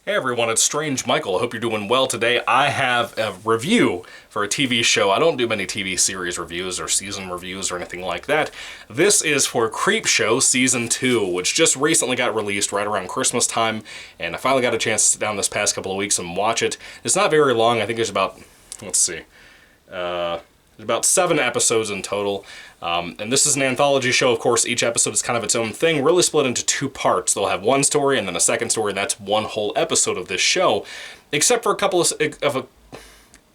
Hey everyone, it's Strange Michael. I hope you're doing well today. I have a review for a TV show. I don't do many TV series reviews or season reviews or anything like that. This is for Creepshow Season 2, which just recently got released right around Christmas time, and I finally got a chance to sit down this past couple of weeks and watch it. It's not very long. I think there's about, let's see, there's about 7 episodes in total. And this is an anthology show, of course. Each episode is kind of its own thing, really split into 2 parts. They'll have one story and then a second story, and that's one whole episode of this show, except for a couple let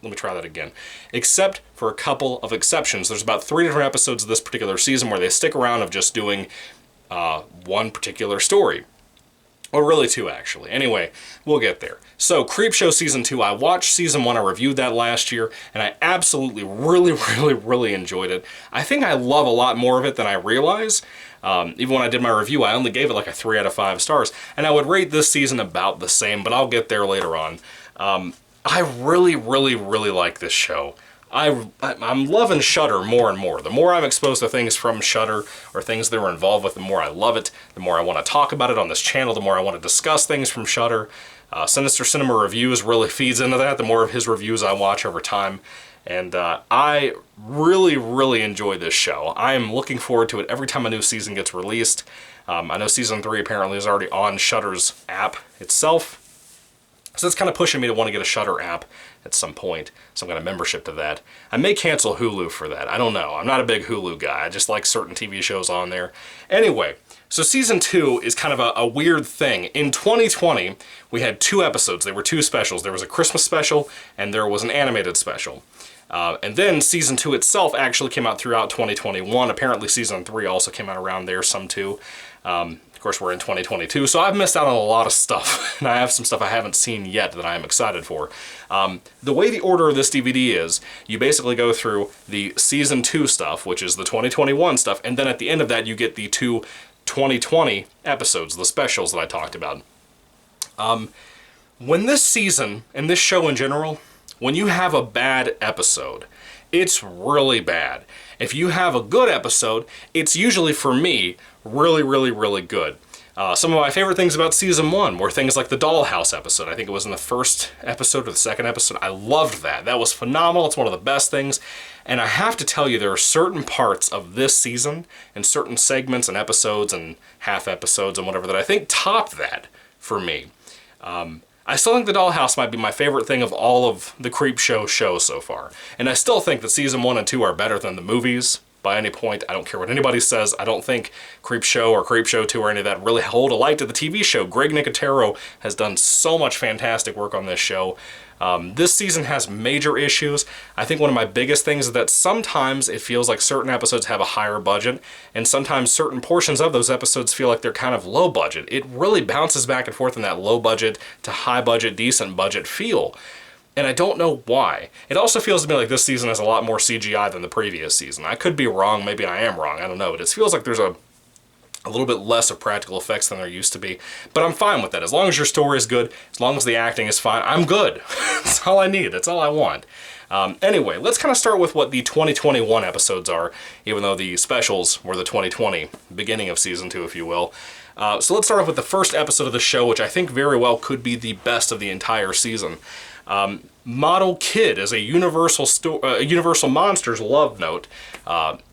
me try that again. Except for a couple of exceptions. There's about 3 different episodes of this particular season where they stick around of just doing one particular story. Or really 2, actually. Anyway, we'll get there. So, Creepshow Season 2, I watched Season 1, I reviewed that last year, and I absolutely, really enjoyed it. I think I love a lot more of it than I realize. Even when I did my review, I only gave it like a 3 out of 5 stars, and I would rate this season about the same, but I'll get there later on. I really like this show. I'm loving Shudder more and more. The more I'm exposed to things from Shudder or things they were involved with, the more I love it, the more I want to talk about it on this channel, the more I want to discuss things from Shudder. Sinister Cinema Reviews really feeds into that, the more of his reviews I watch over time. And I really enjoy this show. I am looking forward to it every time a new season gets released. I know Season 3 apparently is already on Shudder's app itself. So it's kind of pushing me to want to get a Shudder app at some point, some kind of membership to that. I may cancel Hulu for that. I don't know. I'm not a big Hulu guy. I just like certain TV shows on there. Anyway, so Season 2 is kind of a weird thing. In 2020, we had 2 episodes. There were 2 specials. There was a Christmas special, and there was an animated special. And then Season 2 itself actually came out throughout 2021. Apparently Season 3 also came out around there some too. Of course, we're in 2022, so I've missed out on a lot of stuff, and I have some stuff I haven't seen yet that I am excited for. The way the order of this DVD is, you basically go through the Season 2 stuff, which is the 2021 stuff, and then at the end of that you get the 2 2020 episodes, the specials that I talked about. When this season, and this show in general, when you have a bad episode, it's really bad. If you have a good episode, it's usually, for me, really good. Some of my favorite things about Season 1 were things like the Dollhouse episode. I think it was in the first episode or the second episode. I loved that. That was phenomenal. It's one of the best things. And I have to tell you, there are certain parts of this season and certain segments and episodes and half episodes and whatever that I think top that for me. I still think the Dollhouse might be my favorite thing of all of the Creepshow shows so far. And I still think that Season 1 and 2 are better than the movies. By any point, I don't care what anybody says. I don't think Creepshow or Creepshow 2 or any of that really hold a light to the TV show. Greg Nicotero has done so much fantastic work on this show. This season has major issues. I think one of my biggest things is that sometimes it feels like certain episodes have a higher budget, and sometimes certain portions of those episodes feel like they're kind of low budget. It really bounces back and forth in that low budget to high budget, decent budget feel. And I don't know why. It also feels to me like this season has a lot more CGI than the previous season. I could be wrong, maybe I am wrong, I don't know, but it feels like there's a little bit less of practical effects than there used to be. But I'm fine with that. As long as your story is good, as long as the acting is fine, I'm good. That's all I need, that's all I want. Anyway, let's kind of start with what the 2021 episodes are, even though the specials were the 2020, beginning of Season 2, if you will. So let's start off with the first episode of the show, which I think very well could be the best of the entire season. Model Kid is a Universal Monsters love note.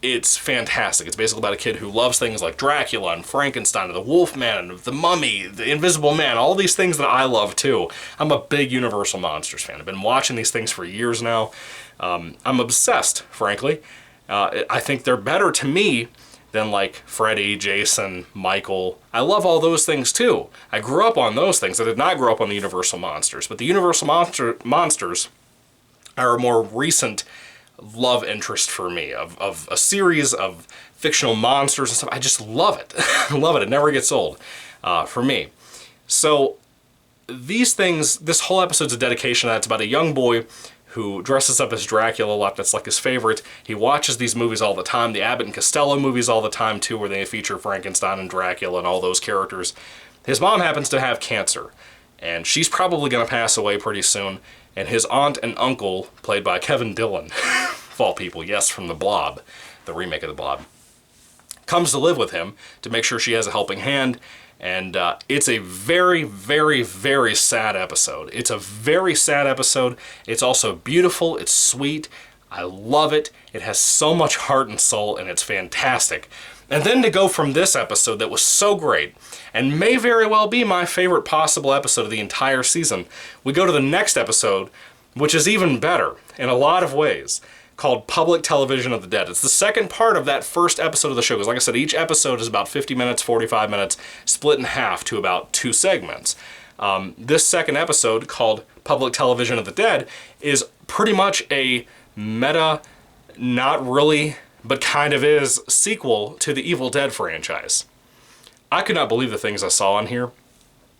It's fantastic. It's basically about a kid who loves things like Dracula and Frankenstein and the Wolfman and the Mummy, the Invisible Man, all these things that I love too. I'm a big Universal Monsters fan. I've been watching these things for years now. I'm obsessed, frankly. I think they're better to me than like Freddy, Jason, Michael. I love all those things too. I grew up on those things. I did not grow up on the Universal Monsters, but the Universal Monsters are a more recent love interest for me of a series of fictional monsters and stuff. I just love it. I love it. It never gets old for me. So these things, this whole episode's a dedication to that. It's about a young boy who dresses up as Dracula a lot. That's like his favorite. He watches these movies all the time, the Abbott and Costello movies all the time too, where they feature Frankenstein and Dracula and all those characters. His mom happens to have cancer, and she's probably going to pass away pretty soon, and his aunt and uncle, played by Kevin Dillon, of all people, yes, from The Blob, the remake of The Blob, comes to live with him to make sure she has a helping hand, And it's a very, very, very sad episode. It's a very sad episode. It's also beautiful. It's sweet. I love it. It has so much heart and soul, and it's fantastic. And then to go from this episode that was so great, and may very well be my favorite possible episode of the entire season, we go to the next episode, which is even better in a lot of ways, called Public Television of the Dead. It's the second part of that first episode of the show, because like I said, each episode is about 50 minutes, 45 minutes, split in half to about 2 segments. This second episode, called Public Television of the Dead, is pretty much a meta, not really, but kind of is, sequel to the Evil Dead franchise. I could not believe the things I saw in here.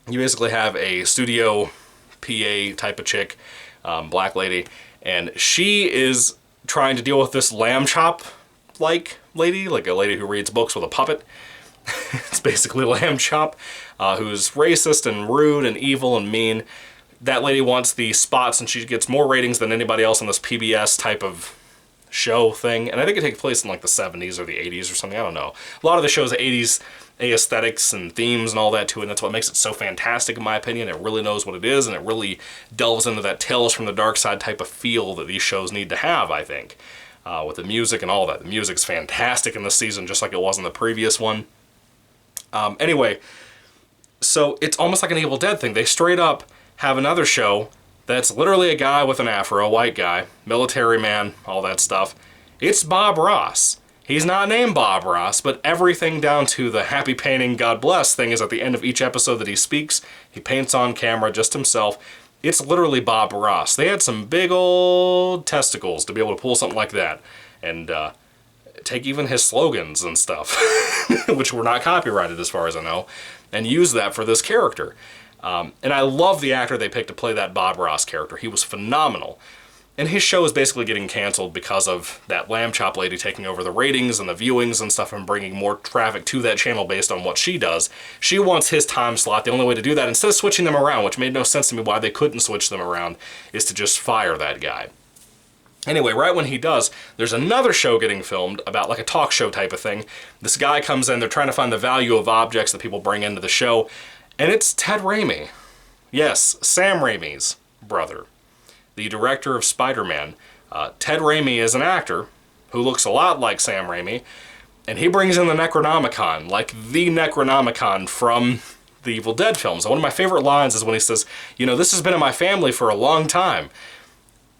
You basically have a studio PA type of chick, black lady, and she is trying to deal with this lamb chop-like lady, like a lady who reads books with a puppet. It's basically Lamb Chop, who's racist and rude and evil and mean. That lady wants the spots, and she gets more ratings than anybody else on this PBS type of show thing. And I think it takes place in like the 70s or the 80s or something, I don't know. A lot of the show's 80s aesthetics and themes and all that to it, and that's what makes it so fantastic in my opinion. It really knows what it is, and it really delves into that Tales from the Dark Side type of feel that these shows need to have, I think, with the music and all that. The music's fantastic in this season, just like it was in the previous one. Anyway, so it's almost like an Evil Dead thing. They straight up have another show that's literally a guy with an afro, a white guy, military man, all that stuff. It's Bob Ross. He's not named Bob Ross, but everything down to the happy painting God bless thing is at the end of each episode that he speaks. He paints on camera just himself. It's literally Bob Ross. They had some big old testicles to be able to pull something like that. And take even his slogans and stuff, which were not copyrighted as far as I know, and use that for this character. And I love the actor they picked to play that Bob Ross character. He was phenomenal. And his show is basically getting canceled because of that Lamb Chop lady taking over the ratings and the viewings and stuff and bringing more traffic to that channel based on what she does. She wants his time slot. The only way to do that, instead of switching them around, which made no sense to me why they couldn't switch them around, is to just fire that guy. Anyway, right when he does, there's another show getting filmed about like a talk show type of thing. This guy comes in, they're trying to find the value of objects that people bring into the show, and it's Ted Raimi. Yes, Sam Raimi's brother. The director of Spider-Man. Ted Raimi is an actor who looks a lot like Sam Raimi, and he brings in the Necronomicon, like the Necronomicon from the Evil Dead films. One of my favorite lines is when he says, you know, this has been in my family for a long time,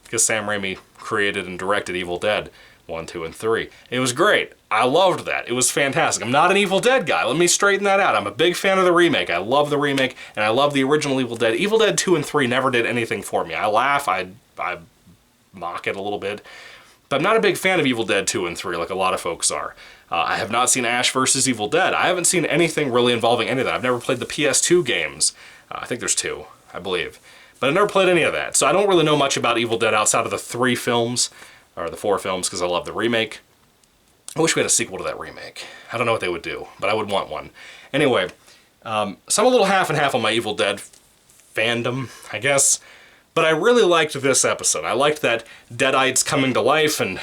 because Sam Raimi created and directed Evil Dead 1, 2, and 3. It was great. I loved that. It was fantastic. I'm not an Evil Dead guy. Let me straighten that out. I'm a big fan of the remake. I love the remake, and I love the original Evil Dead. Evil Dead 2 and 3 never did anything for me. I laugh, I mock it a little bit, but I'm not a big fan of Evil Dead 2 and 3 like a lot of folks are. I have not seen Ash vs. Evil Dead. I haven't seen anything really involving any of that. I've never played the PS2 games. I think there's 2, I believe. But I never played any of that, so I don't really know much about Evil Dead outside of the 3 films, or the 4 films, because I love the remake. I wish we had a sequel to that remake. I don't know what they would do, but I would want one. Anyway, so I'm a little half and half on my Evil Dead fandom, I guess. But I really liked this episode. I liked that Deadites coming to life and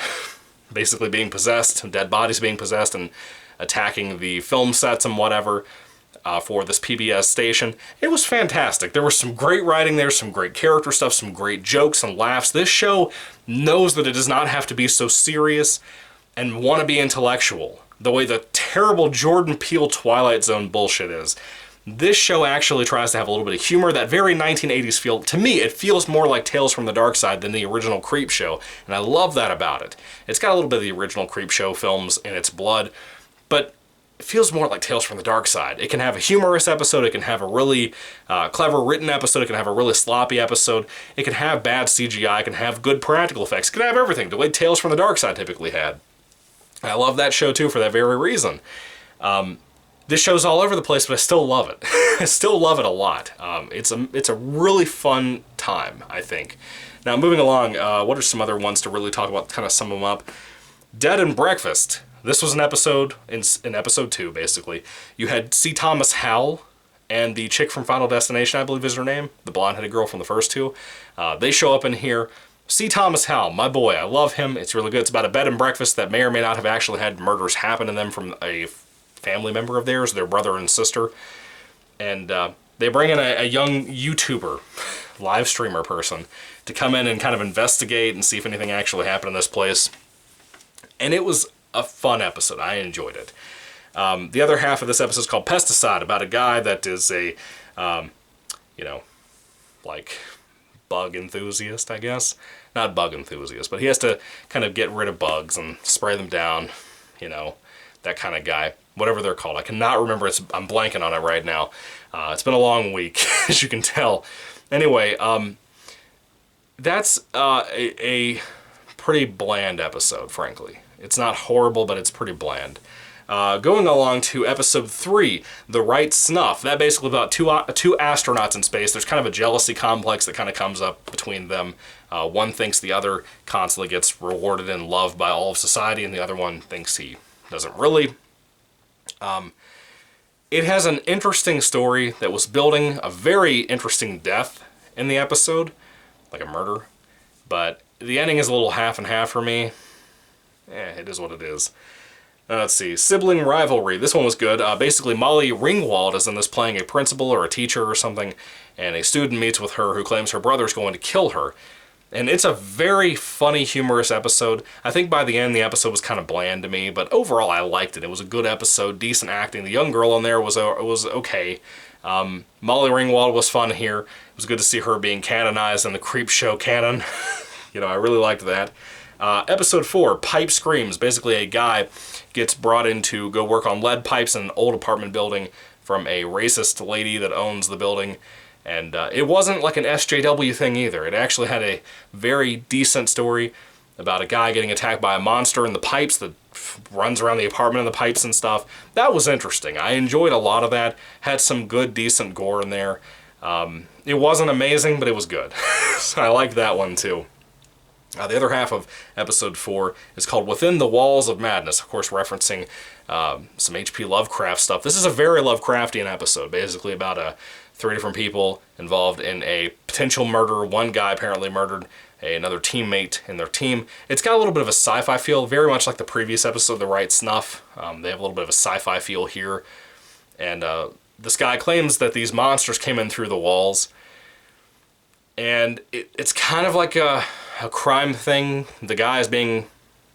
basically being possessed, dead bodies being possessed and attacking the film sets and whatever for this PBS station. It was fantastic. There was some great writing there, some great character stuff, some great jokes and laughs. This show knows that it does not have to be so serious and want to be intellectual, the way the terrible Jordan Peele Twilight Zone bullshit is. This show actually tries to have a little bit of humor, that very 1980s feel. To me, it feels more like Tales from the Dark Side than the original Creepshow, and I love that about it. It's got a little bit of the original Creepshow films in its blood, but it feels more like Tales from the Dark Side. It can have a humorous episode, it can have a really clever written episode, it can have a really sloppy episode, it can have bad CGI, it can have good practical effects, it can have everything, the way Tales from the Dark Side typically had. I love that show too for that very reason. This show's all over the place, but I still love it. I still love it a lot. It's a really fun time, I think. Now, moving along, what are some other ones to really talk about, kind of sum them up? Dead and Breakfast. This was an episode, in episode 2, basically. You had C. Thomas Howell and the chick from Final Destination, I believe is her name, the blonde-headed girl from the first 2. They show up in here. C. Thomas Howell, my boy, I love him. It's really good. It's about a bed and breakfast that may or may not have actually had murders happen to them from a family member of theirs, their brother and sister. and they bring in a young YouTuber, live streamer person, to come in and kind of investigate and see if anything actually happened in this place. And it was a fun episode. I enjoyed it. The other half of this episode is called Pesticide, about a guy that is a, like, bug enthusiast, I guess. Not bug enthusiast, but he has to kind of get rid of bugs and spray them down, that kind of guy. Whatever they're called. I cannot remember. I'm blanking on it right now. It's been a long week, as you can tell. Anyway, that's a pretty bland episode, frankly. It's not horrible, but it's pretty bland. Going along to episode 3, The Right Snuff. That basically about two astronauts in space. There's kind of a jealousy complex that kind of comes up between them. One thinks the other constantly gets rewarded and loved by all of society, and the other one thinks he doesn't really. It has an interesting story that was building a very interesting death in the episode, like a murder, but the ending is a little half and half for me. It is what it is. Let's see, Sibling Rivalry. This one was good. Basically, Molly Ringwald is in this playing a principal or a teacher or something, and a student meets with her who claims her brother's going to kill her. And it's a very funny, humorous episode. I think by the end, the episode was kind of bland to me, but overall, I liked it. It was a good episode, decent acting. The young girl in there was okay. Molly Ringwald was fun here. It was good to see her being canonized in the Creepshow canon. I really liked that. Episode 4, Pipe Screams. Basically, a guy gets brought in to go work on lead pipes in an old apartment building from a racist lady that owns the building. And it wasn't like an SJW thing either. It actually had a very decent story about a guy getting attacked by a monster in the pipes that runs around the apartment in the pipes and stuff. That was interesting. I enjoyed a lot of that. Had some good, decent gore in there. It wasn't amazing, but it was good. So I liked that one too. The other half of episode 4 is called Within the Walls of Madness, of course referencing some H.P. Lovecraft stuff. This is a very Lovecraftian episode, basically about 3 different people involved in a potential murder. One guy apparently murdered another teammate in their team. It's got a little bit of a sci-fi feel, very much like the previous episode, The Right Snuff. They have a little bit of a sci-fi feel here. And this guy claims that these monsters came in through the walls. And it's kind of like a crime thing. The guy is being,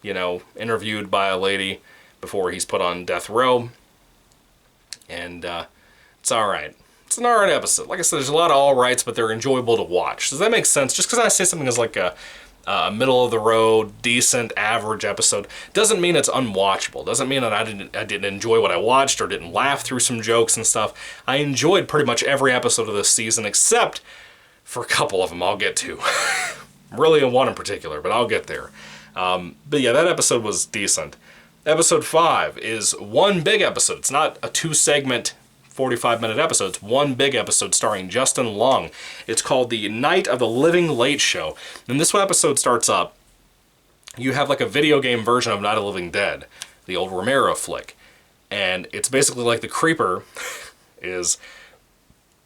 interviewed by a lady before he's put on death row. And it's alright. It's an alright episode. Like I said, there's a lot of alrights, but they're enjoyable to watch. Does that make sense? Just because I say something is like a middle-of-the-road, decent, average episode, doesn't mean it's unwatchable. Doesn't mean that I didn't enjoy what I watched or didn't laugh through some jokes and stuff. I enjoyed pretty much every episode of this season, except for a couple of them I'll get to. Really one in particular, but I'll get there. But yeah, that episode was decent. Episode 5 is one big episode. It's not a 2-segment 45-minute episode. It's one big episode starring Justin Long. It's called The Night of the Living Late Show. And this episode starts up, you have like a video game version of Night of the Living Dead, the old Romero flick. And it's basically like the Creeper is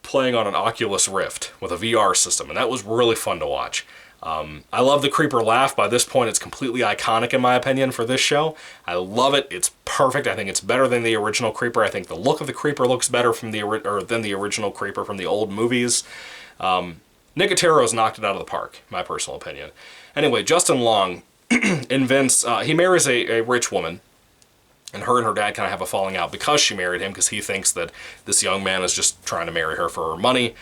playing on an Oculus Rift with a VR system, and that was really fun to watch. I love the Creeper laugh. By this point, it's completely iconic in my opinion for this show. I love it. It's perfect. I think it's better than the original Creeper. I think the look of the Creeper looks better than the original Creeper from the old movies. Nicotero's knocked it out of the park, my personal opinion. Anyway, Justin Long invents, he marries a rich woman, and her dad kind of have a falling out because she married him, because he thinks that this young man is just trying to marry her for her money.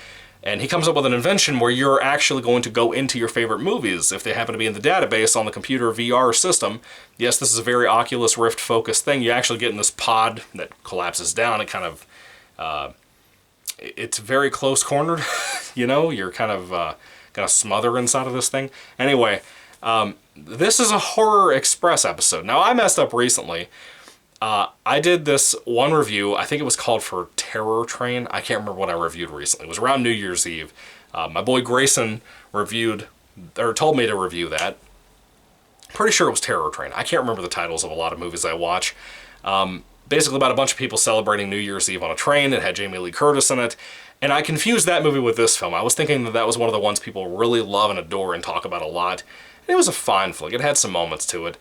And he comes up with an invention where you're actually going to go into your favorite movies if they happen to be in the database on the computer VR system. Yes, this is a very Oculus Rift focused thing. You actually get in this pod that collapses down. It kind of, it's very close cornered. You're kind of gonna smother inside of this thing. Anyway, this is a Horror Express episode. Now, I messed up recently. I did this one review, I think it was called for Terror Train. I can't remember what I reviewed recently. It was around New Year's Eve. My boy Grayson told me to review that. Pretty sure it was Terror Train. I can't remember the titles of a lot of movies I watch. Basically about a bunch of people celebrating New Year's Eve on a train. It had Jamie Lee Curtis in it. And I confused that movie with this film. I was thinking that was one of the ones people really love and adore and talk about a lot. And it was a fine flick. It had some moments to it.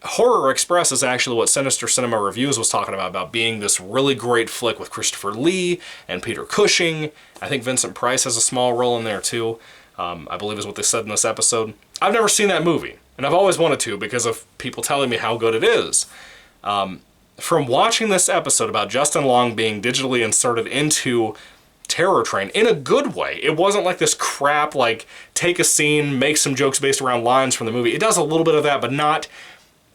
Horror Express is actually what Sinister Cinema Reviews was talking about being this really great flick with Christopher Lee and Peter Cushing. I think Vincent Price has a small role in there too, I believe is what they said in this episode. I've never seen that movie, and I've always wanted to because of people telling me how good it is. From watching this episode about Justin Long being digitally inserted into Terror Train in a good way. It wasn't like this crap, like, take a scene, make some jokes based around lines from the movie. It does a little bit of that, but not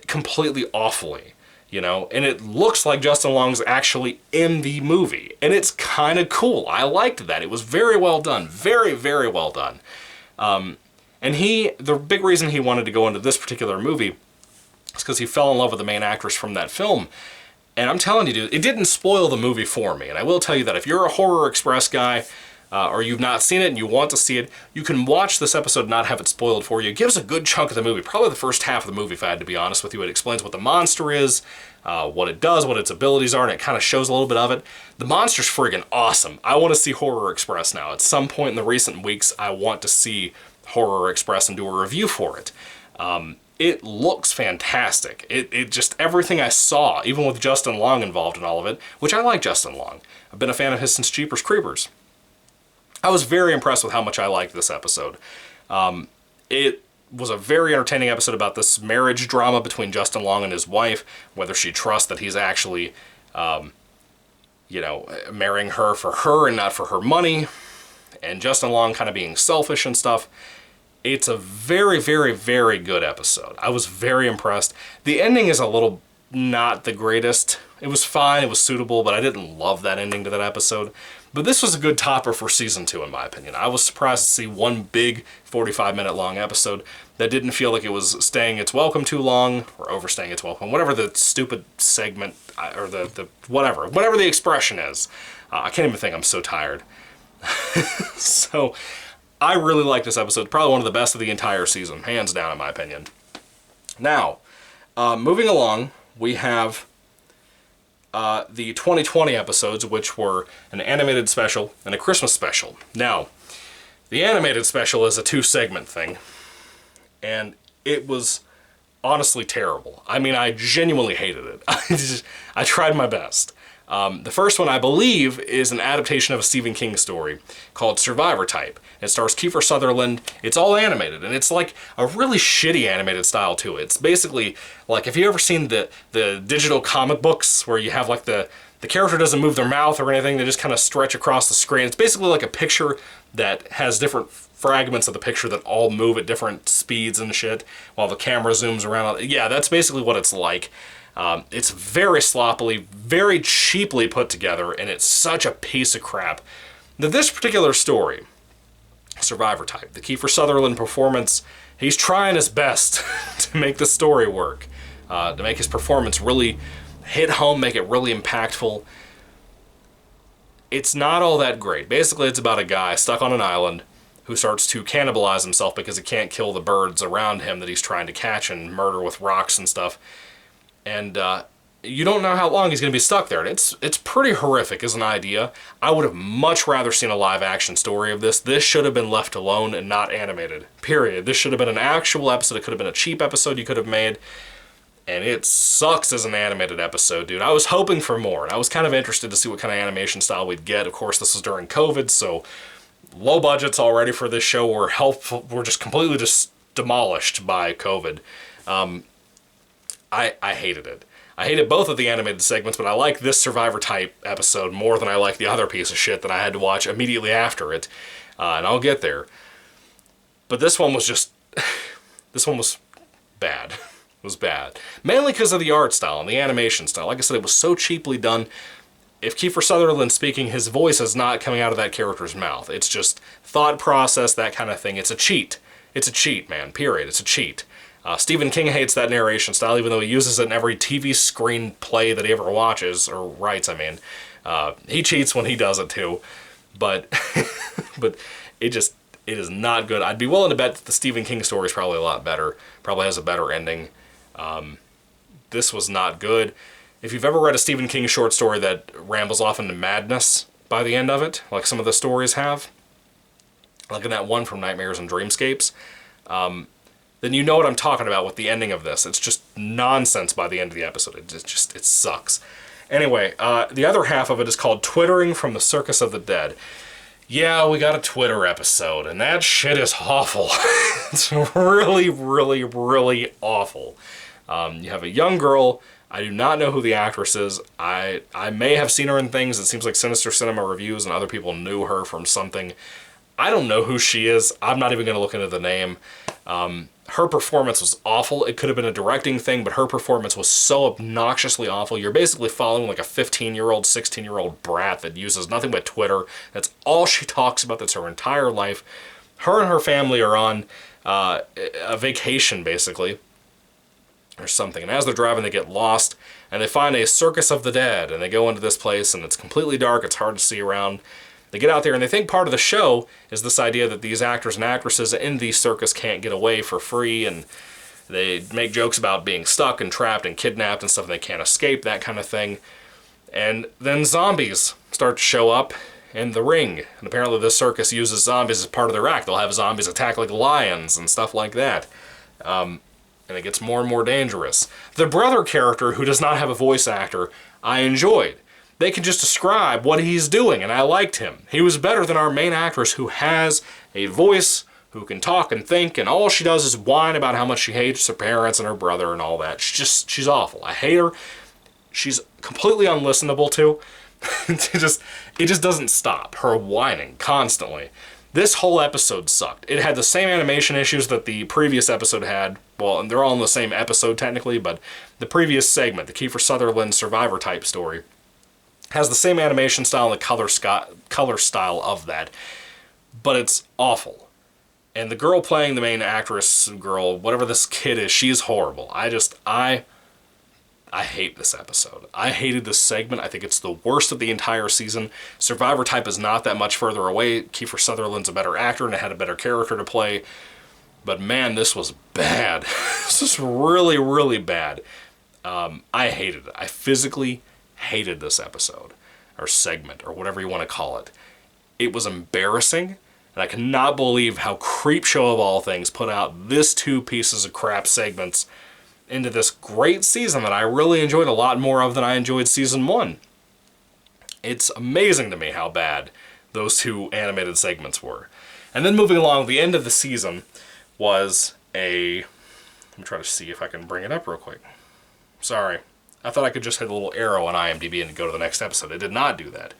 completely awfully, you know? And it looks like Justin Long's actually in the movie. And it's kind of cool. I liked that. It was very well done. Very, very well done. And the big reason he wanted to go into this particular movie is because he fell in love with the main actress from that film. And I'm telling you, dude, it didn't spoil the movie for me. And I will tell you that if you're a Horror Express guy, or you've not seen it and you want to see it, you can watch this episode and not have it spoiled for you. It gives a good chunk of the movie, probably the first half of the movie, if I had to be honest with you. It explains what the monster is, what it does, what its abilities are, and it kind of shows a little bit of it. The monster's friggin' awesome. I want to see Horror Express now. At some point in the recent weeks, I want to see Horror Express and do a review for it. It looks fantastic. It just, everything I saw, even with Justin Long involved in all of it, which I like Justin Long. I've been a fan of his since Jeepers Creepers. I was very impressed with how much I liked this episode. It was a very entertaining episode about this marriage drama between Justin Long and his wife, whether she trusts that he's actually, marrying her for her and not for her money, and Justin Long kind of being selfish and stuff. It's a very, very, very good episode. I was very impressed. The ending is a little not the greatest. It was fine, it was suitable, but I didn't love that ending to that episode. But this was a good topper for season 2, in my opinion. I was surprised to see one big 45-minute long episode that didn't feel like it was staying its welcome too long, or overstaying its welcome, whatever the stupid segment, or whatever the expression is. I can't even think, I'm so tired. So, I really like this episode. Probably one of the best of the entire season, hands down, in my opinion. Now, moving along, we have the 2020 episodes, which were an animated special and a Christmas special. Now, the animated special is a 2-segment thing, and it was honestly terrible. I mean, I genuinely hated it. I tried my best. The first one, I believe, is an adaptation of a Stephen King story called Survivor Type. It stars Kiefer Sutherland. It's all animated, and it's like a really shitty animated style too. It's basically like, have you ever seen the digital comic books where you have like the character doesn't move their mouth or anything, they just kind of stretch across the screen. It's basically like a picture that has different fragments of the picture that all move at different speeds and shit while the camera zooms around. Yeah, that's basically what it's like. It's very sloppily, very cheaply put together, and it's such a piece of crap. Now, this particular story, Survivor Type, the Kiefer Sutherland performance, he's trying his best to make the story work, to make his performance really hit home, make it really impactful. It's not all that great. Basically, it's about a guy stuck on an island who starts to cannibalize himself because he can't kill the birds around him that he's trying to catch and murder with rocks and stuff. And you don't know how long he's going to be stuck there. And it's pretty horrific as an idea. I would have much rather seen a live-action story of this. This should have been left alone and not animated, period. This should have been an actual episode. It could have been a cheap episode you could have made. And it sucks as an animated episode, dude. I was hoping for more, and I was kind of interested to see what kind of animation style we'd get. Of course, this was during COVID, so low budgets already for this show were just completely demolished by COVID. I hated it. I hated both of the animated segments, but I like this Survivor Type episode more than I like the other piece of shit that I had to watch immediately after it. And I'll get there. But this one was just... this one was bad. It was bad. Mainly because of the art style and the animation style. Like I said, it was so cheaply done. If Kiefer Sutherland's speaking, his voice is not coming out of that character's mouth. It's just thought process, that kind of thing. It's a cheat. It's a cheat, man. Period. It's a cheat. Stephen King hates that narration style, even though he uses it in every TV screenplay that he ever watches, or writes, I mean. He cheats when he does it, too. But but it is not good. I'd be willing to bet that the Stephen King story is probably a lot better. Probably has a better ending. This was not good. If you've ever read a Stephen King short story that rambles off into madness by the end of it, like some of the stories have, like in that one from Nightmares and Dreamscapes, then you know what I'm talking about with the ending of this. It's just nonsense by the end of the episode. It sucks. Anyway, the other half of it is called Twittering from the Circus of the Dead. Yeah, we got a Twitter episode, and that shit is awful. It's really, really, really awful. You have a young girl. I do not know who the actress is. I may have seen her in things. It seems like Sinister Cinema Reviews and other people knew her from something. I don't know who she is. I'm not even going to look into the name. Her performance was awful. It could have been a directing thing, but her performance was so obnoxiously awful. You're basically following like a 15-year-old, 16-year-old brat that uses nothing but Twitter. That's all she talks about. That's her entire life. Her and her family are on a vacation, basically, or something. And as they're driving, they get lost, and they find a Circus of the Dead, and they go into this place, and it's completely dark. It's hard to see around. They get out there, and they think part of the show is this idea that these actors and actresses in the circus can't get away for free, and they make jokes about being stuck and trapped and kidnapped and stuff, and they can't escape, that kind of thing. And then zombies start to show up in the ring, and apparently this circus uses zombies as part of their act. They'll have zombies attack like lions and stuff like that. And it gets more and more dangerous. The brother character, who does not have a voice actor, I enjoyed. They can just describe what he's doing, and I liked him. He was better than our main actress, who has a voice, who can talk and think, and all she does is whine about how much she hates her parents and her brother and all that. She's awful. I hate her. She's completely unlistenable to. It just doesn't stop, her whining constantly. This whole episode sucked. It had the same animation issues that the previous episode had. Well, and they're all in the same episode technically, but the previous segment, the Kiefer Sutherland Survivor type story, has the same animation style and the color style of that, but it's awful. And the girl playing the main actress, girl, whatever this kid is, she's horrible. I hate this episode. I hated this segment. I think it's the worst of the entire season. Survivor type is not that much further away. Kiefer Sutherland's a better actor and it had a better character to play. But man, this was bad. This is really, really bad. I hated it. I physically hated this episode, or segment, or whatever you want to call it. It was embarrassing, and I cannot believe how Creepshow of all things put out this two pieces of crap segments into this great season that I really enjoyed a lot more of than I enjoyed season 1. It's amazing to me how bad those two animated segments were. And then moving along, the end of the season was let me try to see if I can bring it up real quick. Sorry. I thought I could just hit a little arrow on IMDb and go to the next episode. It did not do that.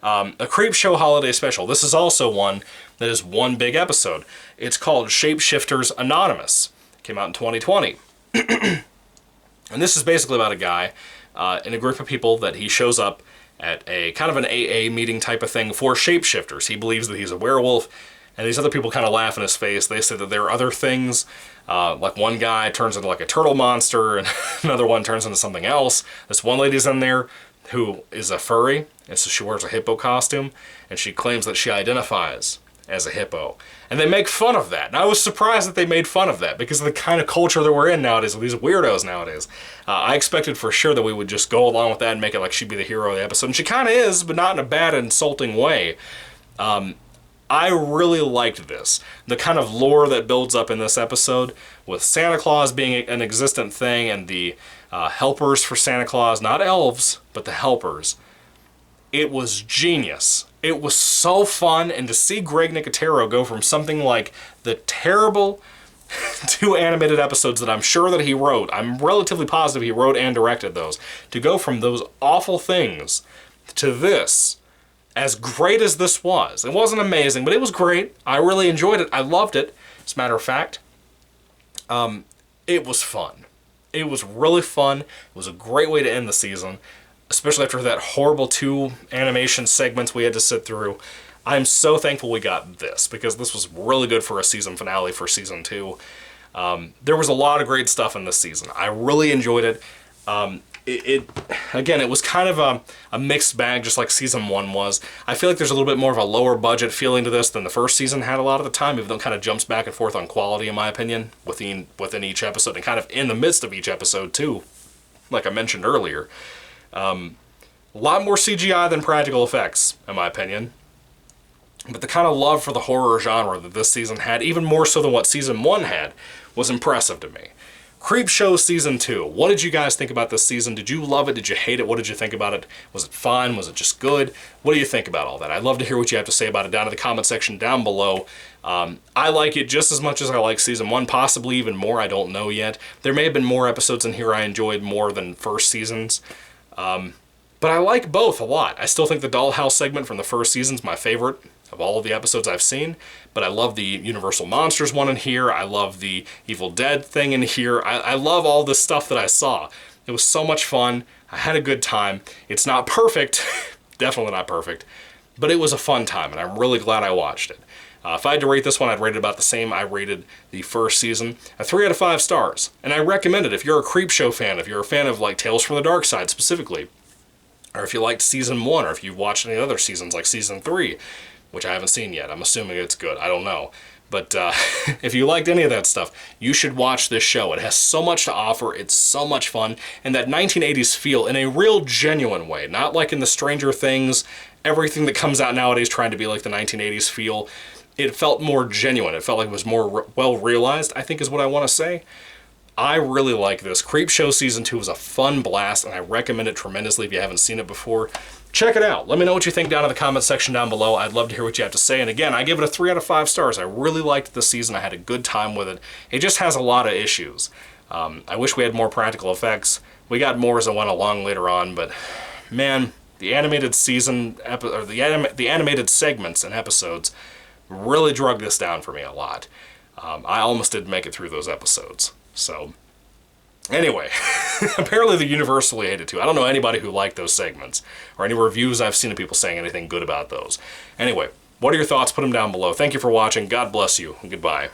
A Creepshow holiday special. This is also one that is one big episode. It's called Shapeshifters Anonymous. It came out in 2020. And this is basically about a guy in a group of people that he shows up at a kind of an AA meeting type of thing for shapeshifters. He believes that he's a werewolf, and these other people kind of laugh in his face. They say that there are other things. Like one guy turns into like a turtle monster, and another one turns into something else. This one lady's in there who is a furry, and so she wears a hippo costume, and she claims that she identifies as a hippo. And they make fun of that. And I was surprised that they made fun of that, because of the kind of culture that we're in nowadays, with these weirdos nowadays. I expected for sure that we would just go along with that and make it like she'd be the hero of the episode. And she kind of is, but not in a bad, insulting way. I really liked this. The kind of lore that builds up in this episode, with Santa Claus being an existent thing, and the helpers for Santa Claus, not elves, but the helpers. It was genius. It was so fun, and to see Greg Nicotero go from something like the terrible two animated episodes that I'm sure that he wrote, I'm relatively positive he wrote and directed those, to go from those awful things to this. As great as this was, it wasn't amazing, but it was great. I really enjoyed it. I loved it, as a matter of fact. It was fun. It was really fun. It was a great way to end the season, especially after that horrible 2 animation segments we had to sit through. I'm so thankful we got this, because this was really good for a season finale for season 2. There was a lot of great stuff in this season. I really enjoyed it. Again, it was kind of a mixed bag, just like season 1 was. I feel like there's a little bit more of a lower budget feeling to this than the first season had a lot of the time, even though it kind of jumps back and forth on quality, in my opinion, within each episode, and kind of in the midst of each episode too, like I mentioned earlier. A lot more CGI than practical effects, in my opinion. But the kind of love for the horror genre that this season had, even more so than what season 1 had, was impressive to me. Creepshow Season 2. What did you guys think about this season? Did you love it? Did you hate it? What did you think about it? Was it fun? Was it just good? What do you think about all that? I'd love to hear what you have to say about it down in the comment section down below. I like it just as much as I like Season 1, possibly even more. I don't know yet. There may have been more episodes in here I enjoyed more than first seasons. But I like both a lot. I still think the Dollhouse segment from the first season's my favorite of all of the episodes I've seen, but I love the Universal Monsters one in here. I love the Evil Dead thing in here. I love all this stuff that I saw. It was so much fun. I had a good time. It's not perfect, definitely not perfect, but it was a fun time, and I'm really glad I watched it. If I had to rate this one, I'd rate it about the same I rated the first season, a 3 out of 5 stars. And I recommend it if you're a Creepshow fan, if you're a fan of like Tales from the Dark Side specifically, or if you liked Season 1, or if you've watched any other seasons like Season 3, which I haven't seen yet. I'm assuming it's good. I don't know. But if you liked any of that stuff, you should watch this show. It has so much to offer. It's so much fun. And that 1980s feel in a real genuine way. Not like in the Stranger Things, everything that comes out nowadays trying to be like the 1980s feel. It felt more genuine. It felt like it was more well realized, I think is what I want to say. I really like this. Creepshow Season 2 was a fun blast, and I recommend it tremendously if you haven't seen it before. Check it out. Let me know what you think down in the comment section down below. I'd love to hear what you have to say. And again, I give it a 3 out of 5 stars. I really liked this season. I had a good time with it. It just has a lot of issues. I wish we had more practical effects. We got more as it went along later on, but man, the animated season, or the animated segments and episodes really drug this down for me a lot. I almost didn't make it through those episodes. So, anyway, apparently they're universally hated too. I don't know anybody who liked those segments, or any reviews I've seen of people saying anything good about those. Anyway, what are your thoughts? Put them down below. Thank you for watching. God bless you, and goodbye.